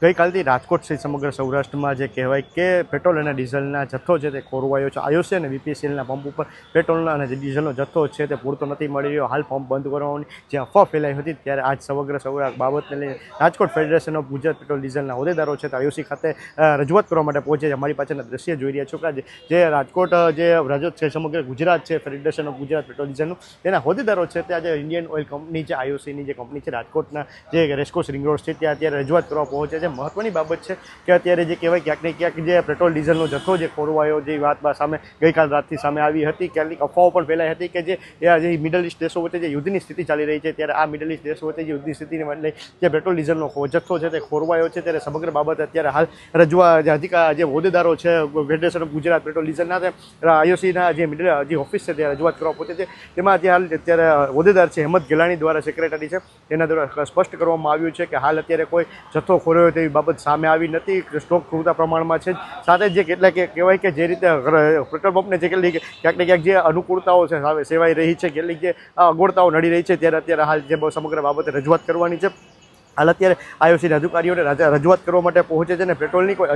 ગઈકાલથી રાજકોટ સહિત સમગ્ર સૌરાષ્ટ્રમાં જે કહેવાય કે પેટ્રોલ અને ડીઝલના જથ્થો છે તે ખોરવાયો છે. આઈઓસી અને બીપીસીએલના પંપ ઉપર પેટ્રોલના અને ડીઝલનો જથ્થો છે તે પૂરતો નથી મળી રહ્યો. હાલ પંપ બંધ કરવાની જે અફવા ફેલાઈ હતી ત્યારે આજ સમગ્ર સૌરાષ્ટ્ર બાબતને લઈને Rajkot federation of Gujarat petrol ડીઝલના હોદ્દેદારો છે તે આઈઓસી ખાતે રજૂઆત કરવા માટે પહોંચે છે. અમારી પાછળના દ્રશ્ય જોઈ રહ્યા છો કે જે રાજકોટ જે રાજ્ય છે સમગ્ર ગુજરાત છે ફેડરેશન ઓફ ગુજરાત પેટ્રોલ ડીઝલનું તેના હોદ્દેદારો છે તે આજે ઇન્ડિયન ઓઇલ કંપની છે આઈઓસીની જે કંપની છે રાજકોટના જે રેસકોર્સ રિંગ રોડ છે ત્યાં અત્યારે રજૂઆત કરવા પહોંચે છે. મહત્વની બાબત છે કે અત્યારે જે કહેવાય ક્યાંક ને ક્યાંક જે પેટ્રોલ ડીઝલનો જથ્થો જે ખોરવાયો જે વાત સામે ગઈકાલ રાતથી સામે આવી હતી, કેટલીક અફવાઓ પણ ફેલાઈ હતી કે જે મિડલ ઇસ્ટ દેશો વચ્ચે જે યુદ્ધની સ્થિતિ ચાલી રહી છે ત્યારે આ મિડલ ઇસ્ટ દેશો વચ્ચે જે યુદ્ધની સ્થિતિને લઈ જે પેટ્રોલ ડીઝલનો જથ્થો છે તે ખોરવાયો છે ત્યારે સમગ્ર બાબત અત્યારે હાલ રજૂઆત જે હોદ્દેદારો છે ફેડરેશન ઓફ ગુજરાત પેટ્રોલ ડીઝલના આઈઓસીના જે ઓફિસ છે તે રજૂઆત કરવા પહોંચે છે. તેમાં અત્યારે હોદ્દેદાર છે હેમંત ગેલાણી દ્વારા સેક્રેટરી છે તેના દ્વારા સ્પષ્ટ કરવામાં આવ્યું છે કે હાલ અત્યારે કોઈ જથ્થો ખોરવાયો તેવી બાબત સામે આવી નથી. સ્ટોક પૂરતા પ્રમાણમાં છે. સાથે જે કેટલાક કહેવાય કે જે રીતે પેટ્રોલ પંપને જે કેટલીક ક્યાંક ને ક્યાંક જે અનુકૂળતાઓ છે સેવાઈ રહી છે, કેટલીક જે અગવડતાઓ નડી રહી છે ત્યારે અત્યારે હાલ જે સમગ્ર બાબતે રજૂઆત કરવાની છે. હાલ અત્યારે આઈઓસીના અધિકારીઓને રજૂઆત કરવા માટે પહોંચે છે અને પેટ્રોલની કોઈ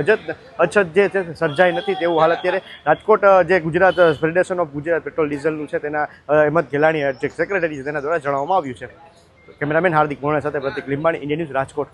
અછત જે છે સર્જાઈ નથી તેવું હાલ અત્યારે રાજકોટ જે Gujarat federation of Gujarat petrol ડીઝલનું છે તેના હેમંત ગેલાણી જે સેક્રેટરી છે તેના દ્વારા જણાવવામાં આવ્યું છે. કેમેરામેન હાર્દિક મોહણા સાથે પ્રતિક લીંબાણી, ઇન્ડિયા ન્યૂઝ, રાજકોટ.